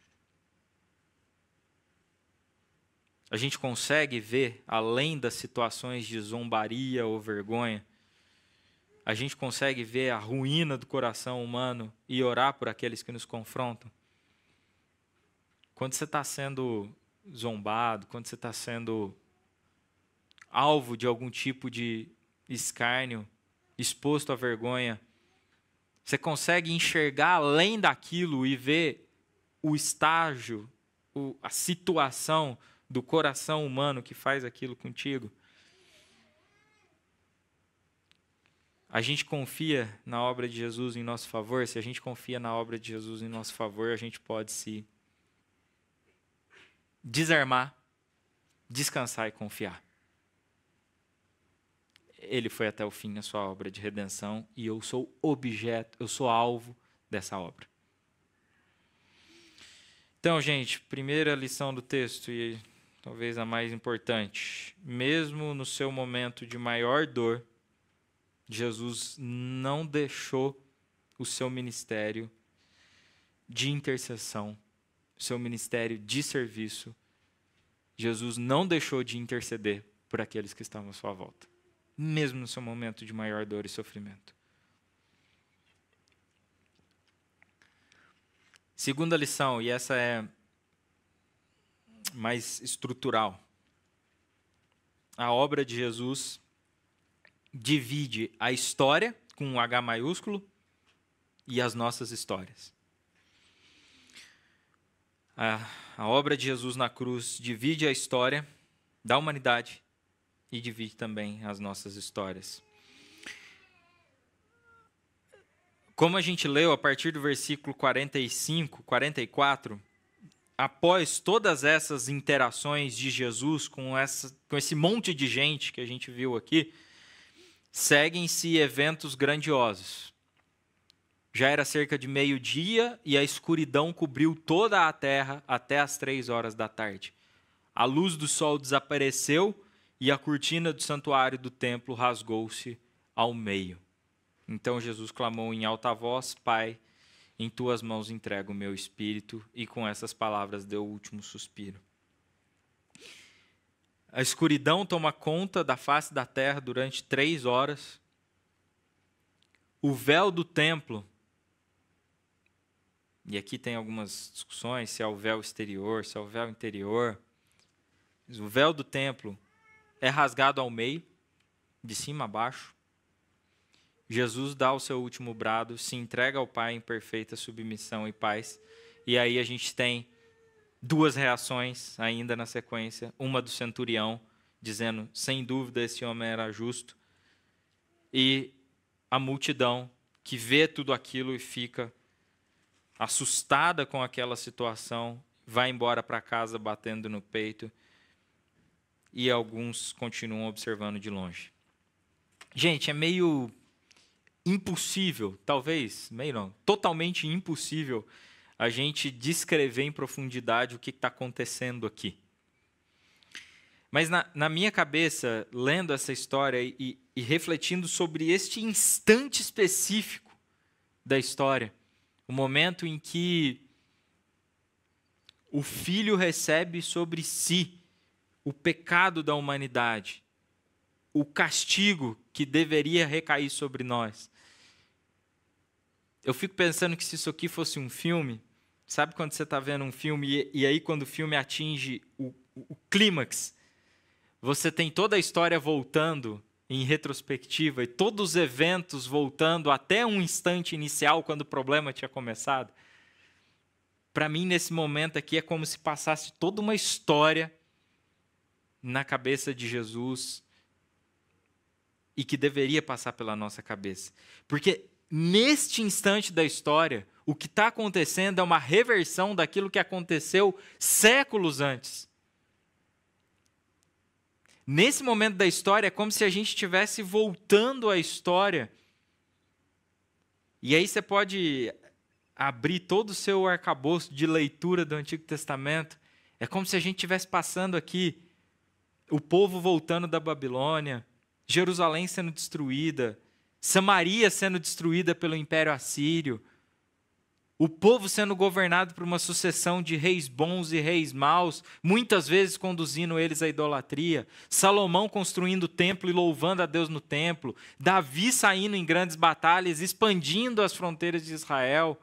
A: A gente consegue ver, além das situações de zombaria ou vergonha, a gente consegue ver a ruína do coração humano e orar por aqueles que nos confrontam. Quando você está sendo zombado, quando você está sendo alvo de algum tipo de escárnio, exposto à vergonha, você consegue enxergar além daquilo e ver o estágio, a situação do coração humano que faz aquilo contigo? A gente confia na obra de Jesus em nosso favor? Se a gente confia na obra de Jesus em nosso favor, a gente pode se desarmar, descansar e confiar. Ele foi até o fim na sua obra de redenção e eu sou objeto, eu sou alvo dessa obra. Então, gente, primeira lição do texto e talvez a mais importante. Mesmo no seu momento de maior dor, Jesus não deixou o seu ministério de intercessão, o seu ministério de serviço. Jesus não deixou de interceder por aqueles que estavam à sua volta, mesmo no seu momento de maior dor e sofrimento. Segunda lição, e essa é mais estrutural. A obra de Jesus divide a história, com um H maiúsculo, e as nossas histórias. A obra de Jesus na cruz divide a história da humanidade e divide também as nossas histórias. Como a gente leu a partir do versículo 45, 44, após todas essas interações de Jesus com esse monte de gente que a gente viu aqui, seguem-se eventos grandiosos. Já era cerca de meio-dia e a escuridão cobriu toda a terra até as 3 horas da tarde. A luz do sol desapareceu e a cortina do santuário do templo rasgou-se ao meio. Então Jesus clamou em alta voz: Pai, em tuas mãos entrego o meu espírito, e com essas palavras deu o último suspiro. A escuridão toma conta da face da terra durante 3 horas. O véu do templo, e aqui tem algumas discussões, se é o véu exterior, se é o véu interior. O véu do templo é rasgado ao meio, de cima a baixo. Jesus dá o seu último brado, se entrega ao Pai em perfeita submissão e paz. E aí a gente tem 2 reações ainda na sequência. Uma do centurião, dizendo, sem dúvida esse homem era justo. E a multidão que vê tudo aquilo e fica assustada com aquela situação, vai embora para casa batendo no peito. E alguns continuam observando de longe. Gente, é meio impossível, talvez, meio não, totalmente impossível a gente descrever em profundidade o que está acontecendo aqui. Mas na minha cabeça, lendo essa história e refletindo sobre este instante específico da história, o momento em que o Filho recebe sobre si o pecado da humanidade, o castigo que deveria recair sobre nós. Eu fico pensando que se isso aqui fosse um filme, sabe quando você está vendo um filme e aí quando o filme atinge o clímax, você tem toda a história voltando em retrospectiva e todos os eventos voltando até um instante inicial quando o problema tinha começado? Para mim, nesse momento aqui, é como se passasse toda uma história na cabeça de Jesus e que deveria passar pela nossa cabeça. Porque neste instante da história, o que está acontecendo é uma reversão daquilo que aconteceu séculos antes. Nesse momento da história, é como se a gente estivesse voltando à história. E aí você pode abrir todo o seu arcabouço de leitura do Antigo Testamento. É como se a gente estivesse passando aqui o povo voltando da Babilônia, Jerusalém sendo destruída, Samaria sendo destruída pelo Império Assírio, O povo sendo governado por uma sucessão de reis bons e reis maus, muitas vezes conduzindo eles à idolatria. Salomão construindo o templo e louvando a Deus no templo. Davi saindo em grandes batalhas, expandindo as fronteiras de Israel.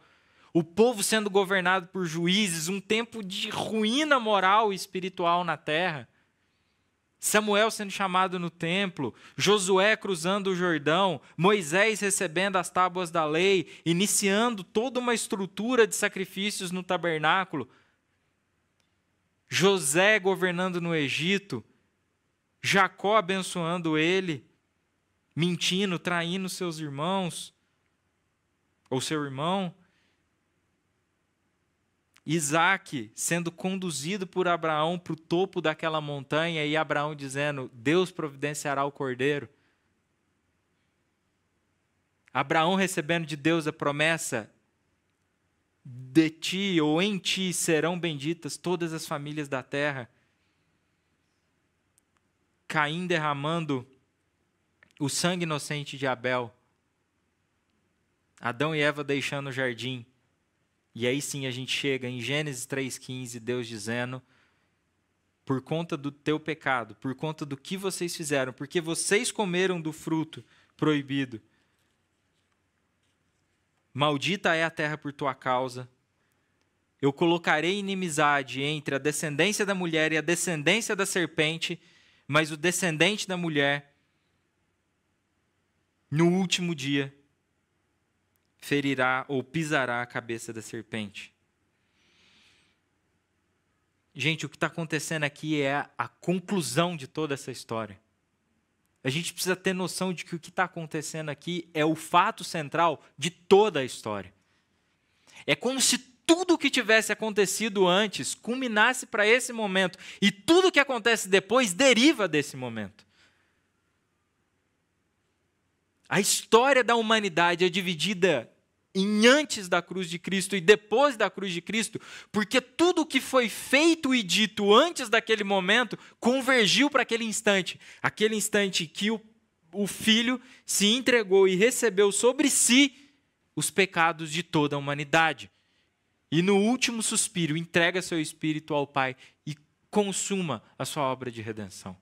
A: O povo sendo governado por juízes, um tempo de ruína moral e espiritual na terra. Samuel sendo chamado no templo, Josué cruzando o Jordão, Moisés recebendo as tábuas da lei, iniciando toda uma estrutura de sacrifícios no tabernáculo, José governando no Egito, Jacó abençoando ele, mentindo, traindo seus irmãos, ou seu irmão, Isaac sendo conduzido por Abraão para o topo daquela montanha e Abraão dizendo, Deus providenciará o cordeiro. Abraão recebendo de Deus a promessa, de ti ou em ti serão benditas todas as famílias da terra. Caim derramando o sangue inocente de Abel. Adão e Eva deixando o jardim. E aí sim a gente chega em Gênesis 3,15, Deus dizendo, por conta do teu pecado, por conta do que vocês fizeram, porque vocês comeram do fruto proibido, maldita é a terra por tua causa, eu colocarei inimizade entre a descendência da mulher e a descendência da serpente, mas o descendente da mulher, no último dia, ferirá ou pisará a cabeça da serpente. Gente, o que está acontecendo aqui é a conclusão de toda essa história. A gente precisa ter noção de que o que está acontecendo aqui é o fato central de toda a história. É como se tudo o que tivesse acontecido antes culminasse para esse momento, e tudo o que acontece depois deriva desse momento. A história da humanidade é dividida em antes da cruz de Cristo e depois da cruz de Cristo, porque tudo o que foi feito e dito antes daquele momento convergiu para aquele instante que o Filho se entregou e recebeu sobre si os pecados de toda a humanidade. E no último suspiro entrega seu Espírito ao Pai e consuma a sua obra de redenção.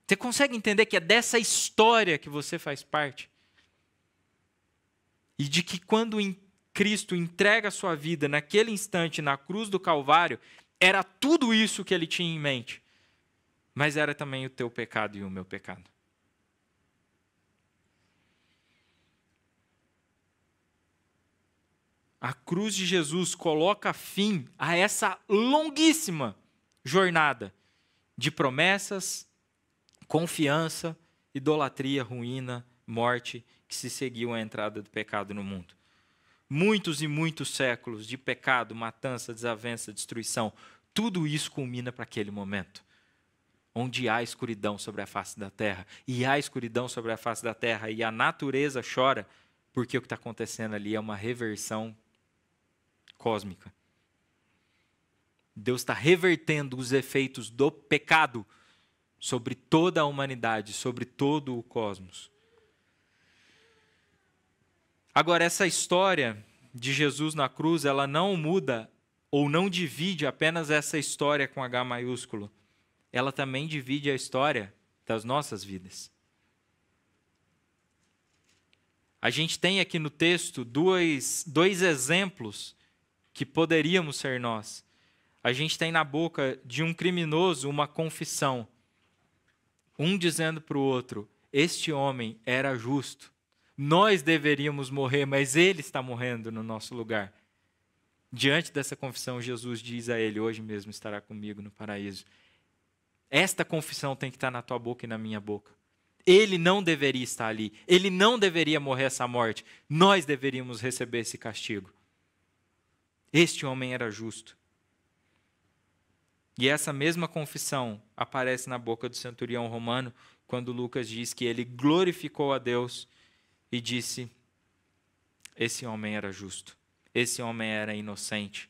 A: Você consegue entender que é dessa história que você faz parte? E de que quando Cristo entrega a sua vida naquele instante na cruz do Calvário, era tudo isso que ele tinha em mente, mas era também o teu pecado e o meu pecado. A cruz de Jesus coloca fim a essa longuíssima jornada de promessas, confiança, idolatria, ruína, morte, que se seguiu à entrada do pecado no mundo. Muitos e muitos séculos de pecado, matança, desavença, destruição, tudo isso culmina para aquele momento, onde há escuridão sobre a face da terra, e há escuridão sobre a face da terra, e a natureza chora, porque o que está acontecendo ali é uma reversão cósmica. Deus está revertendo os efeitos do pecado sobre toda a humanidade, sobre todo o cosmos. Agora, essa história de Jesus na cruz, ela não muda ou não divide apenas essa história com H maiúsculo. Ela também divide a história das nossas vidas. A gente tem aqui no texto dois exemplos que poderíamos ser nós. A gente tem na boca de um criminoso uma confissão. Um dizendo para o outro, este homem era justo. Nós deveríamos morrer, mas ele está morrendo no nosso lugar. Diante dessa confissão, Jesus diz a ele, hoje mesmo estará comigo no paraíso. Esta confissão tem que estar na tua boca e na minha boca. Ele não deveria estar ali. Ele não deveria morrer essa morte. Nós deveríamos receber esse castigo. Este homem era justo. E essa mesma confissão aparece na boca do centurião romano, quando Lucas diz que ele glorificou a Deus e disse, esse homem era justo, esse homem era inocente,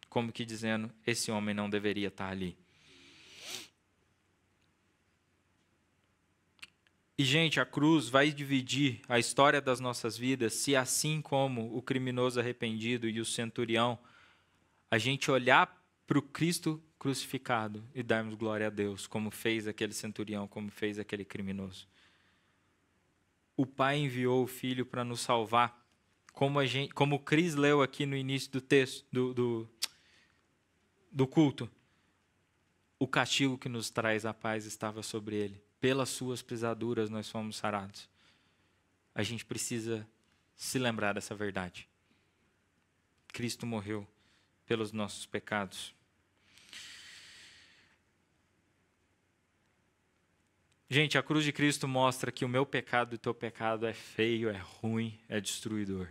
A: como que dizendo, esse homem não deveria estar ali. E, gente, a cruz vai dividir a história das nossas vidas se, assim como o criminoso arrependido e o centurião, a gente olhar para o Cristo crucificado e darmos glória a Deus, como fez aquele centurião, como fez aquele criminoso. O Pai enviou o Filho para nos salvar, como o Cris leu aqui no início do texto, do culto. O castigo que nos traz a paz estava sobre ele. Pelas suas pisaduras nós fomos sarados. A gente precisa se lembrar dessa verdade. Cristo morreu pelos nossos pecados. Gente, a cruz de Cristo mostra que o meu pecado e o teu pecado é feio, é ruim, é destruidor.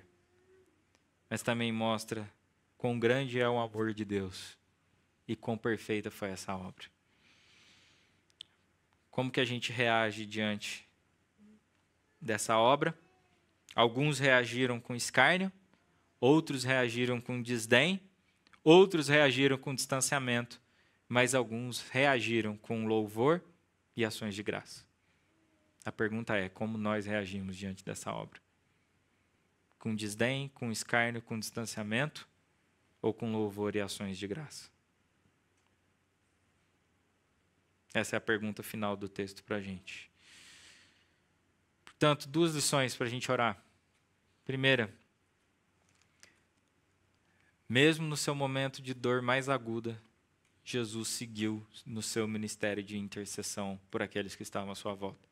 A: Mas também mostra quão grande é o amor de Deus e quão perfeita foi essa obra. Como que a gente reage diante dessa obra? Alguns reagiram com escárnio, outros reagiram com desdém, outros reagiram com distanciamento, mas alguns reagiram com louvor e ações de graça. A pergunta é, como nós reagimos diante dessa obra? Com desdém, com escárnio, com distanciamento, ou com louvor e ações de graça? Essa é a pergunta final do texto para a gente. Portanto, 2 lições para a gente orar. Primeira, mesmo no seu momento de dor mais aguda, Jesus seguiu no seu ministério de intercessão por aqueles que estavam à sua volta.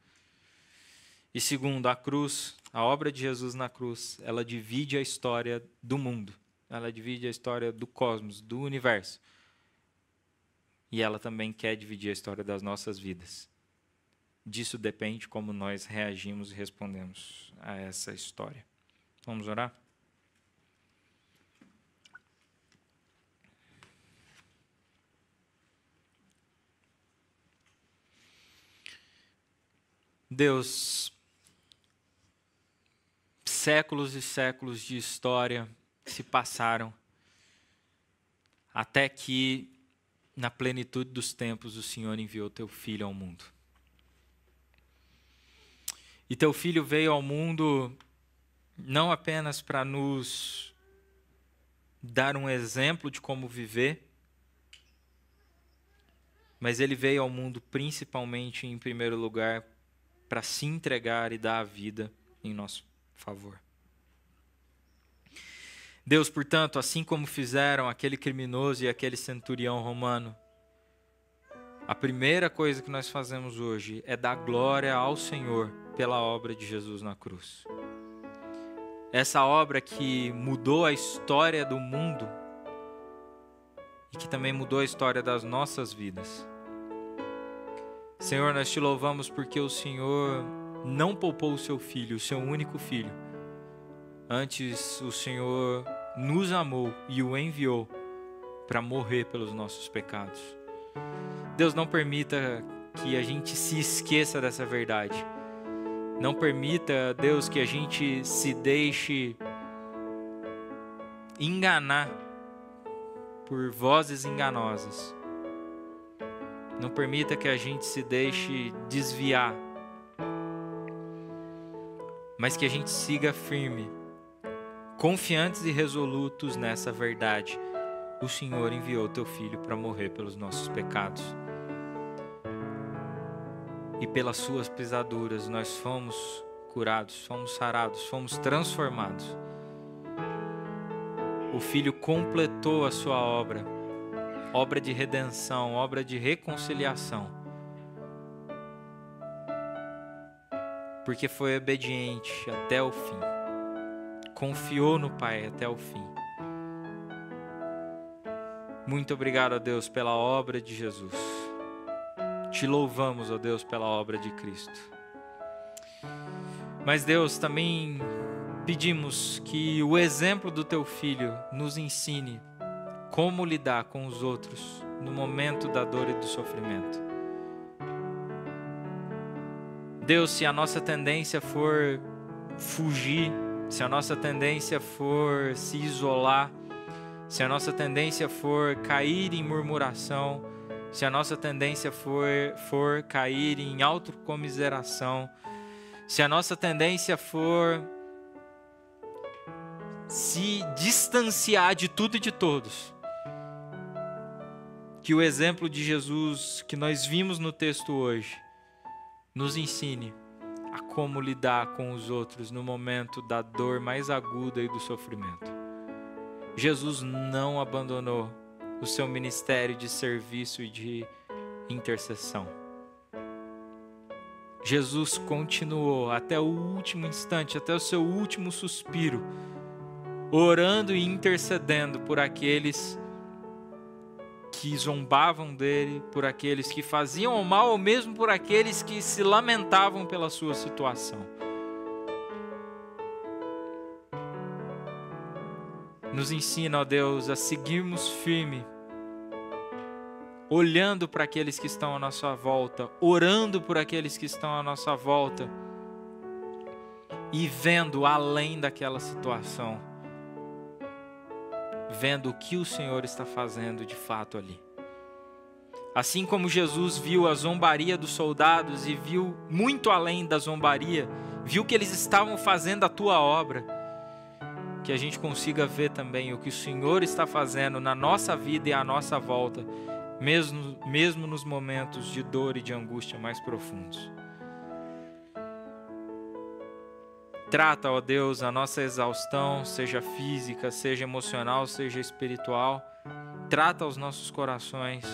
A: E segundo, a cruz, a obra de Jesus na cruz, ela divide a história do mundo. Ela divide a história do cosmos, do universo. E ela também quer dividir a história das nossas vidas. Disso depende como nós reagimos e respondemos a essa história. Vamos orar? Deus, séculos e séculos de história se passaram até que, na plenitude dos tempos, o Senhor enviou teu Filho ao mundo. E teu Filho veio ao mundo não apenas para nos dar um exemplo de como viver, mas ele veio ao mundo principalmente, em primeiro lugar, para se entregar e dar a vida em nosso favor. Deus, portanto, assim como fizeram aquele criminoso e aquele centurião romano, a primeira coisa que nós fazemos hoje é dar glória ao Senhor pela obra de Jesus na cruz. Essa obra que mudou a história do mundo e que também mudou a história das nossas vidas. Senhor, nós te louvamos porque o Senhor não poupou o seu Filho, o seu único Filho. Antes, o Senhor nos amou e o enviou para morrer pelos nossos pecados. Deus, não permita que a gente se esqueça dessa verdade. Não permita, Deus, que a gente se deixe enganar por vozes enganosas. Não permita que a gente se deixe desviar, mas que a gente siga firme, confiantes e resolutos nessa verdade. O Senhor enviou teu Filho para morrer pelos nossos pecados. E pelas suas pisaduras nós fomos curados, fomos sarados, fomos transformados. O Filho completou a sua obra, obra de redenção, obra de reconciliação. Porque foi obediente até o fim. Confiou no Pai até o fim. Muito obrigado, ó Deus, pela obra de Jesus. Te louvamos, ó Deus, pela obra de Cristo. Mas, Deus, também pedimos que o exemplo do teu Filho nos ensine como lidar com os outros no momento da dor e do sofrimento. Deus, se a nossa tendência for fugir, se a nossa tendência for se isolar, se a nossa tendência for cair em murmuração, se a nossa tendência for cair em autocomiseração, se a nossa tendência for se distanciar de tudo e de todos, que o exemplo de Jesus que nós vimos no texto hoje nos ensine a como lidar com os outros no momento da dor mais aguda e do sofrimento. Jesus não abandonou o seu ministério de serviço e de intercessão. Jesus continuou até o último instante, até o seu último suspiro, orando e intercedendo por aqueles que zombavam dele, por aqueles que faziam o mal, ou mesmo por aqueles que se lamentavam pela sua situação. Nos ensina, ó Deus, a seguirmos firme, olhando para aqueles que estão à nossa volta, orando por aqueles que estão à nossa volta e vendo além daquela situação, vendo o que o Senhor está fazendo de fato ali. Assim como Jesus viu a zombaria dos soldados e viu muito além da zombaria, viu que eles estavam fazendo a tua obra, que a gente consiga ver também o que o Senhor está fazendo na nossa vida e à nossa volta, mesmo nos momentos de dor e de angústia mais profundos. Trata, ó Deus, a nossa exaustão, seja física, seja emocional, seja espiritual. Trata os nossos corações.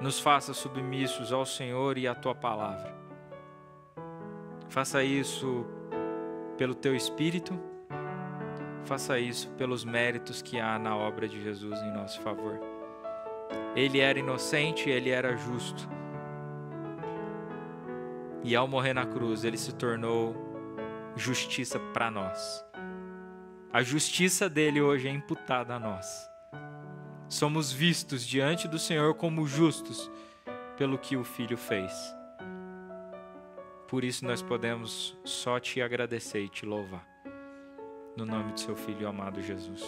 A: Nos faça submissos ao Senhor e à Tua palavra. Faça isso pelo Teu Espírito. Faça isso pelos méritos que há na obra de Jesus em nosso favor. Ele era inocente, Ele era justo. E ao morrer na cruz, Ele se tornou justiça para nós. A justiça dele hoje é imputada a nós. Somos vistos diante do Senhor como justos pelo que o Filho fez. Por isso nós podemos só te agradecer e te louvar. No nome do seu Filho amado Jesus.